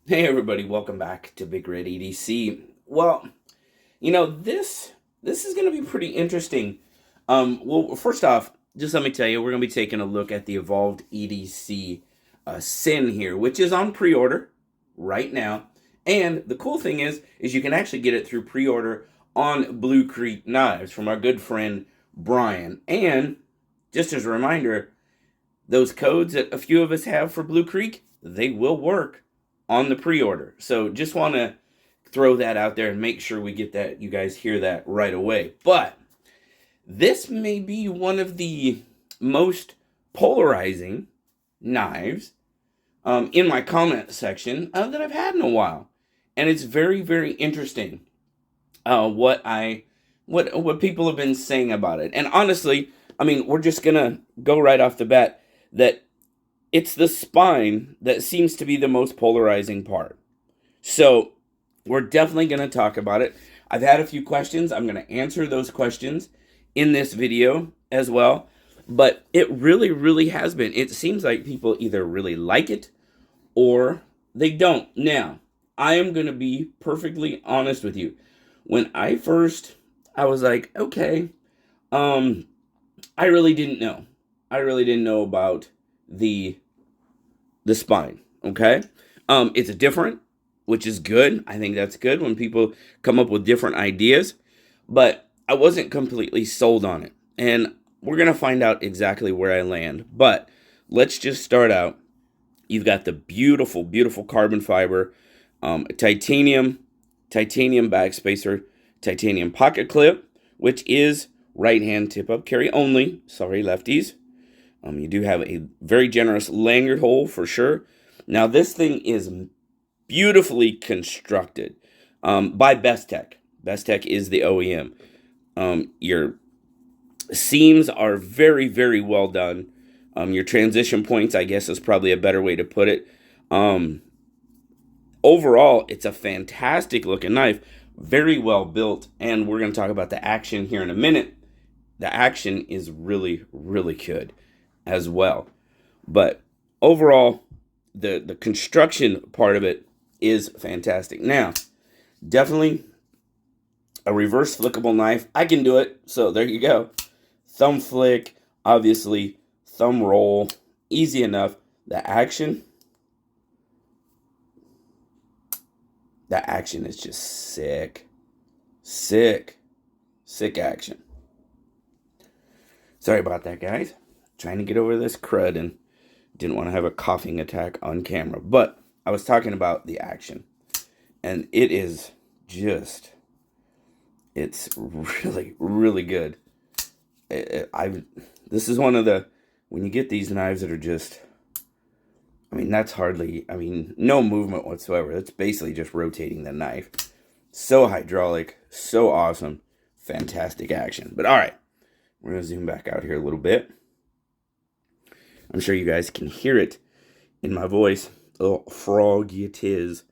Hey everybody, welcome back to BigRedEDC. Well, this is going to be pretty interesting. Well, first off, just let me tell you, we're going to be taking a look at the Evolved EDC Syn here, which is on pre-order right now. And the cool thing is you can actually get it through pre-order on Blue Creek Knives from our good friend Brian. And just as a reminder, those codes that a few of us have for Blue Creek, they will work on the pre-order. So just want to throw that out there and make sure we get that, you guys hear that right away. But this may be one of the most polarizing knives in my comment section that I've had in a while. And it's very, very interesting what people have been saying about it. And honestly, I mean, we're just going to go right off the bat that it's the spine that seems to be the most polarizing part. So we're definitely going to talk about it. I've had a few questions. I'm going to answer those questions in this video as well. But it really, really has been. It seems like people either really like it or they don't. Now, I am going to be perfectly honest with you. When I was like, okay, I really didn't know. I really didn't know about the spine, okay? It's different, which is good. I think that's good when people come up with different ideas, but I wasn't completely sold on it. And we're going to find out exactly where I land. But let's just start out. You've got the beautiful, beautiful carbon fiber, titanium backspacer, titanium pocket clip, which is right-hand tip-up carry only. Sorry, lefties. You do have a very generous lanyard hole for sure. Now, this thing is beautifully constructed by Bestech. Bestech is the OEM. Your seams are very, very well done. Your transition points, I guess, is probably a better way to put it. Overall, it's a fantastic looking knife. Very well built. And we're going to talk about the action here in a minute. The action is really, really good as well. But overall, the construction part of it is fantastic. Now, definitely a reverse flickable knife. I can do it, so there you go. Thumb flick, obviously, thumb roll, easy enough. The action is just sick. Sick action. Sorry about that, guys. Trying to get over this crud and didn't want to have a coughing attack on camera. But I was talking about the action. And it is just, it's really, really good. This is one of the, when you get these knives that are just, I mean, that's hardly, I mean, no movement whatsoever. It's basically just rotating the knife. So hydraulic, so awesome, fantastic action. But all right, we're going to zoom back out here a little bit. I'm sure you guys can hear it in my voice. A little froggy it is.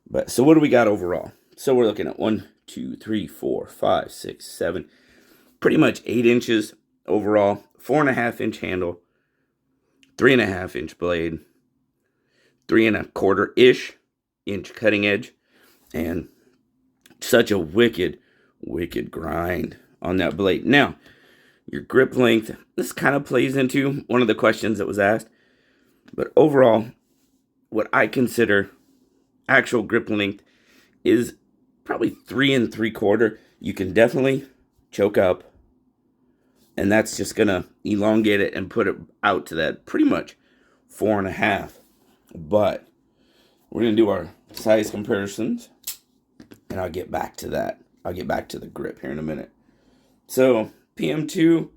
But so what do we got overall? So we're looking at 1, 2, 3, 4, 5, 6, 7. Pretty much 8 inches overall. 4.5-inch handle. 3.5-inch blade. 3.25-ish inch cutting edge. And such a wicked, wicked grind on that blade. Now, your grip length, this kind of plays into one of the questions that was asked. But overall, what I consider actual grip length is probably 3 3/4. You can definitely choke up. And that's just going to elongate it and put it out to that pretty much 4.5. But we're going to do our size comparisons. And I'll get back to that. I'll get back to the grip here in a minute. So, PM2,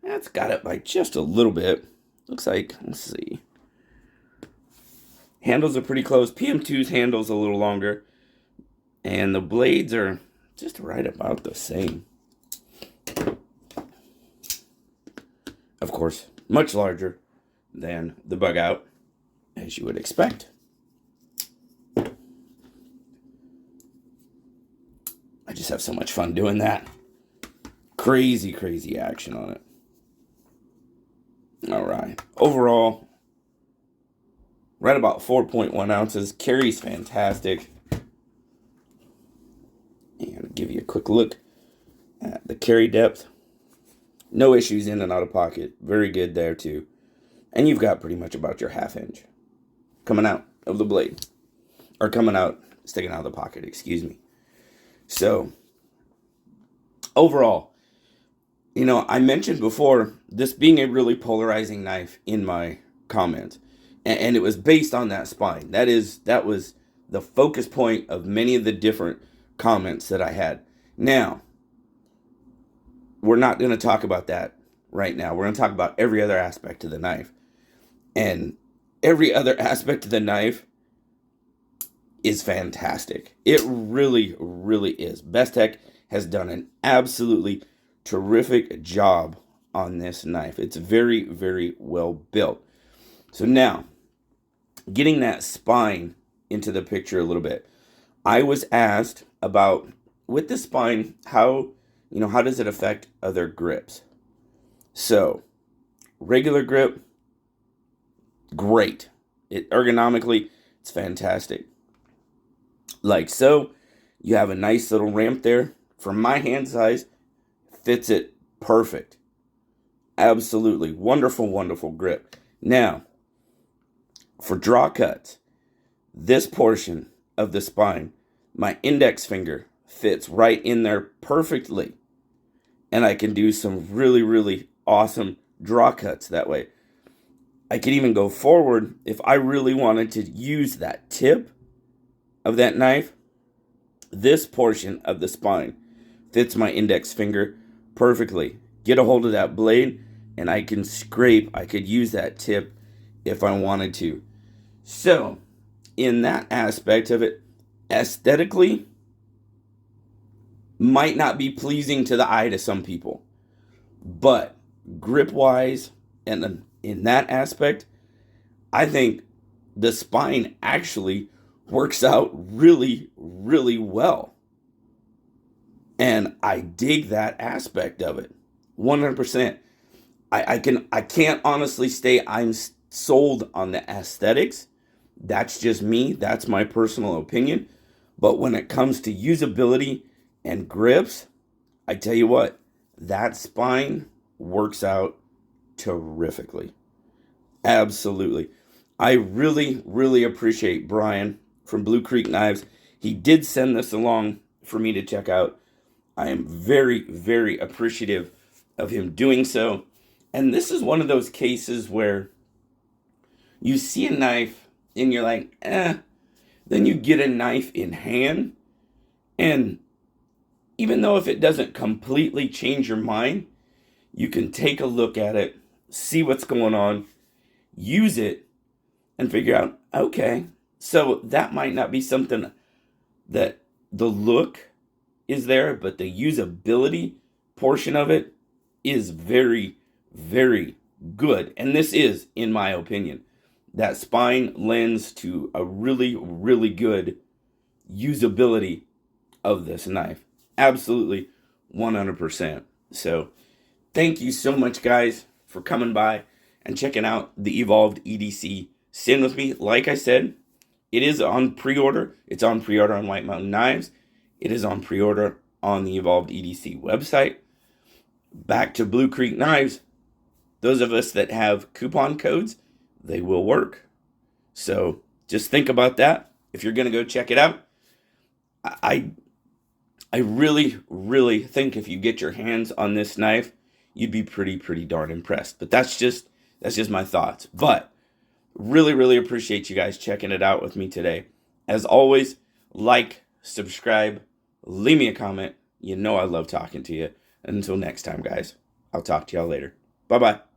that's got it by just a little bit. Looks like, let's see. Handles are pretty close. PM2's handle's a little longer. And the blades are just right about the same. Of course, much larger than the bug out, as you would expect. I just have so much fun doing that. Crazy, crazy action on it. All right. Overall, right about 4.1 ounces. Carries fantastic. And give you a quick look at the carry depth. No issues in and out of pocket. Very good there too. And you've got pretty much about your 1/2 inch coming out of the blade. Or sticking out of the pocket, excuse me. So, overall, you know, I mentioned before this being a really polarizing knife in my comments. And it was based on that spine. That was the focus point of many of the different comments that I had. Now, we're not going to talk about that right now. We're going to talk about every other aspect of the knife. And every other aspect of the knife is fantastic. It really, really is. Bestech has done an absolutely terrific job on this knife. It's very, very well built. So now, getting that spine into the picture a little bit, I was asked about, with the spine, how does it affect other grips? So, regular grip, great. Ergonomically, it's fantastic. Like so, you have a nice little ramp there. For my hand size, fits it perfect. Absolutely wonderful, wonderful grip. Now, for draw cuts, this portion of the spine, my index finger fits right in there perfectly. And I can do some really, really awesome draw cuts that way. I could even go forward if I really wanted to use that tip of that knife. This portion of the spine fits my index finger perfectly. Get a hold of that blade and I can scrape. I could use that tip if I wanted to. So, in that aspect of it, aesthetically, might not be pleasing to the eye to some people. But grip-wise, and in that aspect, I think the spine actually works out really, really well. And I dig that aspect of it. 100%. I can't honestly say I'm sold on the aesthetics. That's just me. That's my personal opinion. But when it comes to usability and grips, I tell you what, that spine works out terrifically. Absolutely. I really, really appreciate Brian from Blue Creek Knives. He did send this along for me to check out. I am very, very appreciative of him doing so. And this is one of those cases where you see a knife and you're like, then you get a knife in hand, and even though if it doesn't completely change your mind, you can take a look at it, see what's going on, use it, and figure out, okay, so that might not be something that the look is there, but the usability portion of it is very, very good. And this is, in my opinion, that spine lends to a really, really good usability of this knife. Absolutely 100%. So thank you so much, guys, for coming by and checking out the Evolved EDC Syn with me. Like I said, it is on pre-order. It's on pre-order on White Mountain Knives. It is on pre-order on the Evolved EDC website. Back to Blue Creek Knives. Those of us that have coupon codes, they will work. So just think about that. If you're going to go check it out, I really, really think if you get your hands on this knife, you'd be pretty darn impressed. But that's just my thoughts. But really, really appreciate you guys checking it out with me today. As always, like, subscribe, leave me a comment. You know I love talking to you. Until next time, guys, I'll talk to y'all later. Bye-bye.